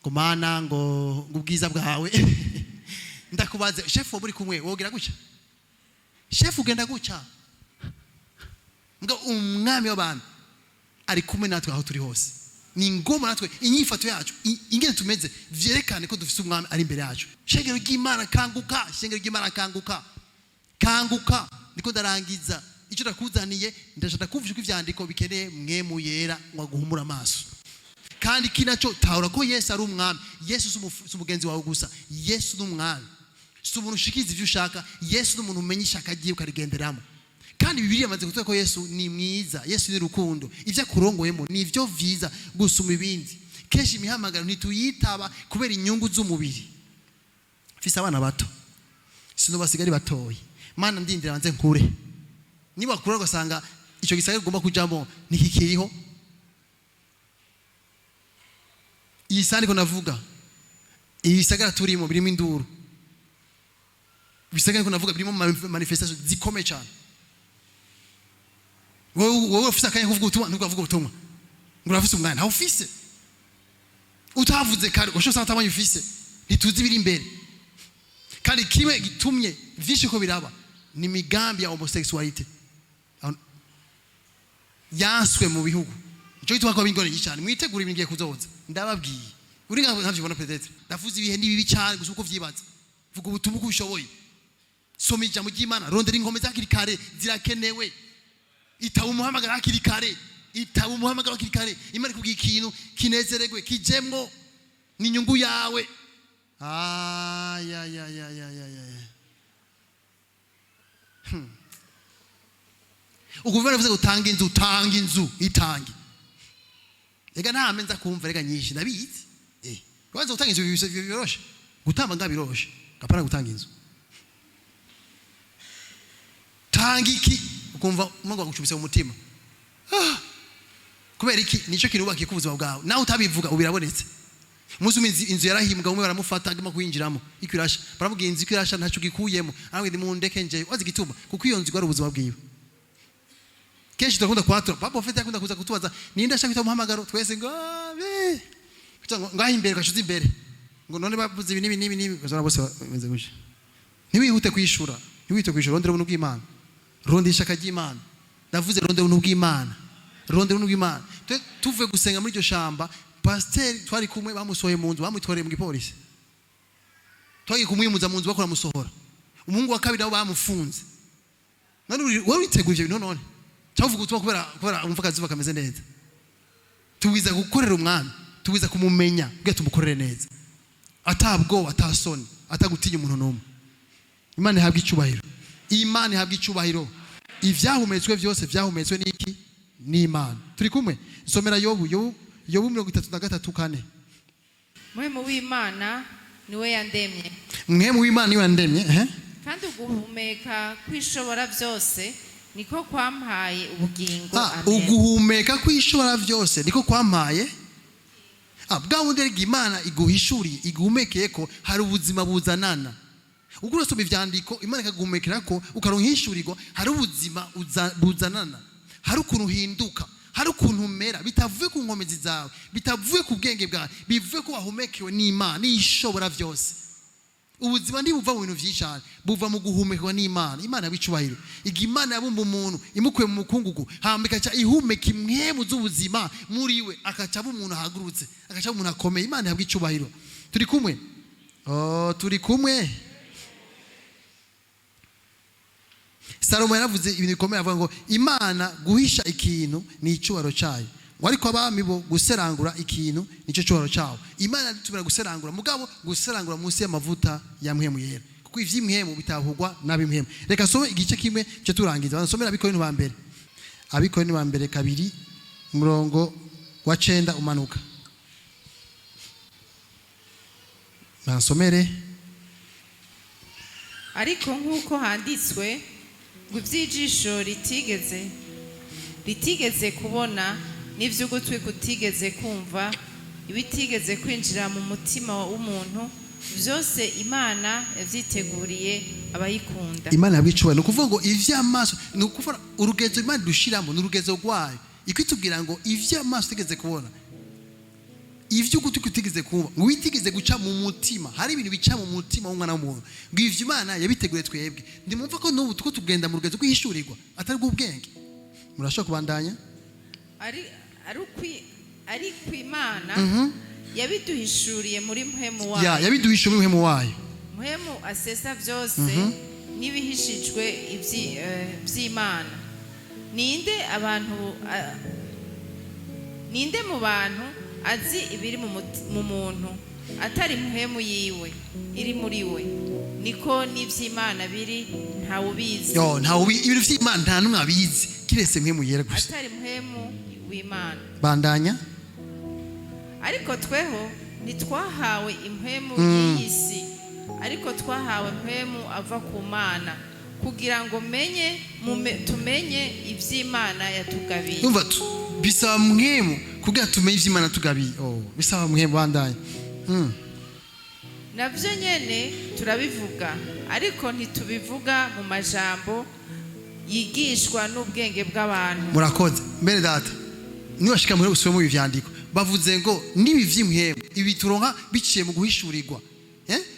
ngo Mana ngo ubwiza bwawe ndakubaze chef wo muri kumwe wogira guca chef ugenda guca ngo umwami w'abantu ari kumwe natwe aho turi hose ni ngoma natwe inyifato yacu ingene tumeze vyerekane ko dufise umwami ari imbere yacu shengero ry'Imana kanguka kanguka niko ndarangiza icyo nakuzaniye ndashaka kuvuga ivyandiko bikeneye mwemu yera ngo guhumura amaso kandi kinacho tahura ko Yesu ari umwami Yesu sumugenzi wawe gusa Yesu n'umwami sumuntu ushikiza ivyo ushaka Yesu n'umuntu umenyisha akagiye ukarigenderamo kandi Bibiliya amaze kuvuga ko Yesu ni mwiza Yesu ni rukundo ivyo akurongoyemo ni ivyo viza gusuma ibindi keshi imihamagaro ntituyitaba kubera inyungu z'umubiri fisa abana bato sino basigari batoyi mana ndindira banze nkure niba kurora gasanga ico gisagara ugomba kujamo nikikiriho isani ko navuga ibisagara turimo birimo induru bisagara ko navuga birimo manifestation zikomeye cyane wowe ufise akanya kuvuga ubutumwa ntukavuga ubutumwa ngurafise umwana nta ufise utavuze kare ushobora kutamanya ufise ntituzi biri imbere kandi kiwe gitumye vyinshi ko biraba ni migambi ya homosexuality yanswe mu bihugu ico gituma ko bingoreye cyane mwitegura ibintu ngiye kuzoza ndababwiye uri nkavyibona peut-être ndafuze ibihe ndibi cyane gusa uko vyibaza vuga ubutumwa uko bishoboye soma ijambo ry'Imana rondera ingome zakiri kare zirakenewe itaba umuhamagara akiri kare itaba umuhamagara akiri kare Imana ikubwiye ikintu kinezeregwe kijemwo ni inyungu yawe ukuvana vuze gutanga inzu itange ega nta menza kumva rega nyinshi ndabizi kwanza gutanga inzu biroshe gutamba ngabiroshe kapana gutanga inzu tanga iki ukumva umungu agucubise mu mutima kubera iki nico kirubakiye ku buzima bwawe nawe utabivuga ubirabonetse muzumizi inzu yarahimbwa umwe baramufata agima kuyinjiramo ikwirasha baravuga inzu ikwirasha ntacu gikuyemo aho ndi mu ndeke nje wazi gituma kuko iyo nzu gwari ubuzima bwiwe keshi tukunda kwatura papa ofete yakunda kuza kutubaza ninde ashaka kwita muhamagaro twese ngo ngaho imbere gashuze imbere ngo none bavuze ibi nibi bazana bose bameze gutya ntiwihute kwishura rondera ubuntu bw'Imana rondisha akajy'Imana ndavuze rondera ubuntu bw'Imana tuvuye gusenga muri iryo shamba pasteur twari kumwe bamusohoye mu nzu bamutwareye mu gipolisi twagiye kumwimuza mu nzu bakora musohora umuhungu wa kabiri nabo bamufunze none wari witeguye ibyo none cyavuga utuma kubera umvakazi bakameze neza tuwiza gukorera umwami tuwiza kumumenya bwe tumukorere neza atabwo atasoni atagutinya umuntu numwe Imana ihabwa icubahiro ivyahumetswe byose vyahumetswe niki ni Imana turi kumwe nsomera Yobu 33:4 Mwemu w'Imana niwe yandemye kandi uguhumeka kwishobora byose niko kwampaye ubugingo uguhumeka kwishobora byose niko kwampaye bwawundi Imana iguhishuriye iguhumekeye ko hari ubuzima buzanana uko urasoma ivyandiko Imana ikaguhumekera ko ukaronhishurirwa hari ubuzima buzanana hari ukuntu uhinduka hari ukuntu umera bitavuye ku nkomezi zawe bitavuye ku bwenge bwawe bivuye ko wahumekewe n'Imana ishobora byose ubuzima ndibuva mu bintu vy'ishana buva mu guhumekerwa n'Imana Imana bicubahiro Imana yabumba umuntu imukuye mu mukungugu hambika cha ihumeka imwe z'ubuzima muri we akaca umuntu ahagurutse akaca umuntu akomeye Imana yabwicubahiro turi kumwe turi kumwe Salomo yaravuze ibintu bikomeye avuga ngo Imana guhisha ikintu ni icubahiro cyayo ariko abami bo guserangura ikintu nico cubahiro cyawo Imana tubira guserangura mugabo guserangura munsi y'amavuta ya mpwemu yera kuko ivy'imwemu bitahugwa n'abimwemu reka some igice kimwe cyo turangiza bansomera Abikorino ba mbere Abikorino ba mbere 2 umurongo wa 9 umanuka bansomere ariko nkuko handitswe ngo iby'ijisho ritigeze kubona n'ivy'ugutwi kutigeze kumva ibitigeze kwinjira mu mutima w'umuntu byose Imana yavyiteguriye abayikunda Imana yabicubahiro nukuvuga ngo ivy'amaso nukuvuga urugezo Imana dushiramo n'urugezo rwayo ikwitubwira ngo ivy'amaso tigeze kubona ivy'ugutwi kutigeze kumva ngo witigeze guca mu mutima hari ibintu bica mu mutima w'umwana w'umuntu ngo ivyo Imana yabiteguriye twebwe ndimumva ko n'ubu tuko tugenda mu rugezo rw'ishurirwa atari bw'ubwenge murashaka kubandanya ari kw'Imana yabiduhishuriye muri mpwemu wayo yabiduhishuriye muri mpwemu wayo mpwemu asesa byose n'ibihishijwe by'Imana. Ninde mu bantu azi ibiri mu muntu atari mpemu yiwe iri muri we? Niko n'ivy'Imana biri ntawubizi. Ibintu vy'Imana nta numwe abizi kiretse mpemu yera gusa. Atari mpemu w'Imana. Bandanya. Ariko tweho nitwahawe impemu y'isi, ariko twahawe mpemu ava ku Mana, kugira ngo tumenye ivy'Imana yatugabiye. Umva bisaba mpemu kugira tumenye ivy'Imana tugabiye. Bisaba mpemu. Bandanya. Navyo nyene turabivuga, ariko ntitubivuga mu majambo yigishwa n'ubwenge bw'abantu. Murakoze. Mbere data niwashika muri usome mu ivyandiko bavuze ngo nibi vy'imhemu ibi turonka biciye mu guhishurirwa.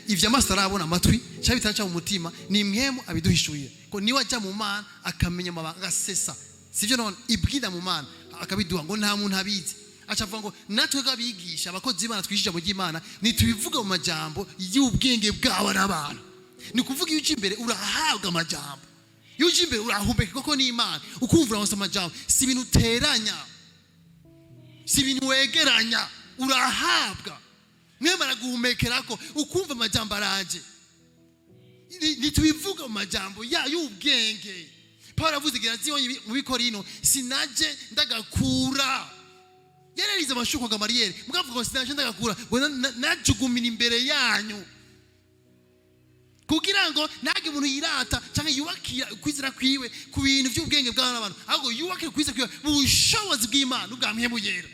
Ivyo amaso arabona amatwi cyangwa bitaca mu mutima ni imhemu abiduhishurira ko niwe ajya mu Mana akamenya amabanga asesa. Sivyo none ibwira mu Mana akabiduha ngo nta muntu abizi. Acavuga ngo natwe gabigisha abakozi b'Imana twishije mu ry'Imana nitubivuga mu majambo y'ubwenge bw'aba n'abantu. Ni kuvuga iyo imbere urahabwa amajambo. Iyo imbere urahumeka koko n'Imana ukumvura wose amajambo si ibintu uteranya, si ibintu wegeranya, urahabwa. Mwemara guhumekerako ukumva amajambo araje. Nitubivuga mu majambo y'ubwenge. Paulo avuze igira ati mu Bikorino sinaje ndagakura. Yararize amashuko Gamariyeri mukavuga ngo sinaje ndagakura ngo najugumira imbere yanyu kugira ngo nage umuntu yirata cyangwa yubakira kwizera kwiwe ku bintu by'ubwenge bw'abantu, ahubwo yubakire kwizera kwiwe mu bushobozi bw'Imana ubwa mpemu yera.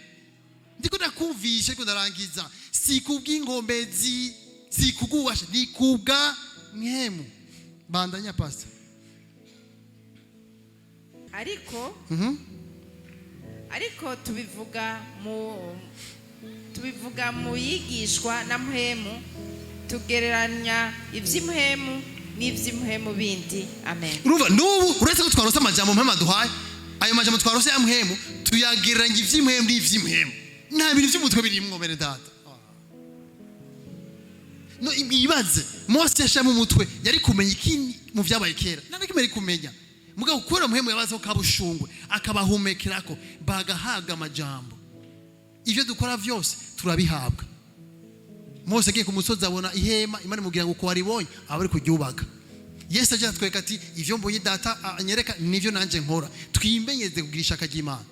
Ndiko ndakumvisha ariko ndarangiza si kubw'ingombezi si kugubasha ni kubwa mpemu. Bandanya pastor. Ariko tubivuga mu yigishwa na mpemu, tugereranya ivy'imhemu n'ivy'imhemu bindi. Amen. Urumva n'ubu uretse ko twarose amajambo mpema duhaye, ayo majambo twarose ya mpemu tuyagereranya ivy'imhemu n'ivy'imhemu. Nta bintu by'umutwe birimwo bene data. No ibibaze Mose yasha mu mutwe yari kumenya iki mu vyabaye kera. Nandi kimeri kumenya. Mugabo ukora mpemu yabaze ko kabushungwe akabahumekerako bagahaga amajambo. Ivyo dukora vyose turabihabwa. Mose agiye ku musozi abona ihema Imana imugira ngo ko waribonye abari kuryubaka. Yesu aje atweka ati ivyo mbonye data anyereka nivyo nanje nkora. Twimbenyeze kugirisha akajimana.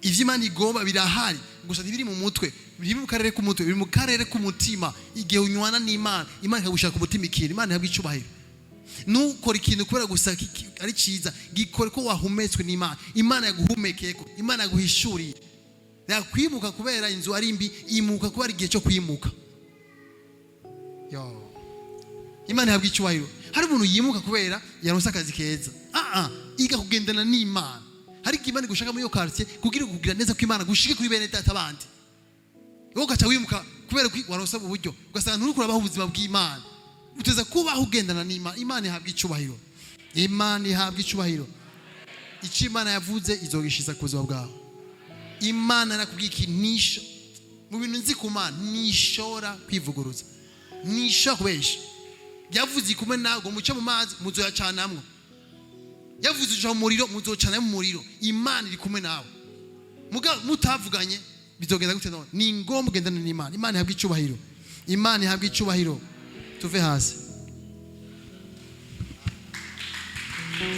Ivyo Imana igomba birahari gusa ntibiri mu mutwe, biri mu karere k'umutwe, biri mu karere k'umutima. Igihe unywana n'Imana, Imana ikagushaka ku mutima ikintu, Imana ihabwa icubahiro. Nukora ikintu kubera gusa ari ciza, gikore ko wahumetswe n'Imana. Imana yaguhumekeko, Imana yaguhishuriye. Yakwimuka kubera inzu ari mbi, imuka kubera igihe cyo kwimuka. Imana ihabwa icubahiro. Hari umuntu yimuka kubera yaronse akazi keza. Iga kugendana n'Imana. Hari Imana gushaka muri yo quartier kugira kugira neza ko Imana gushike kuri bene data bandi. Wowe gacha wimuka kubera ko waronse uburyo ugasanga nturi kurabaho ubuzima bw'Imana. Uteza kubaho ugendana n'Imana. Imana ihabwa icubahiro. Imana ihabwa icubahiro. Ico Imana yavuze izogishiza ku buzima bwawe. Imana nakubwiye ikinisho mu bintu nzi ku Mana nishora kwivuguruza. Nisha kubesha. Yavuze ikume nago muce mu mazi muzoyacanamwo. Yavuze uja mu muriro muzocana mu muriro. Imana iri kumwe nawe. Mutavuganye bizogenda gute none? Ni ngombwa ugendana n'Imana. Imana ihabwa icubahiro. Imana ihabwa icubahiro. Tuve hasi.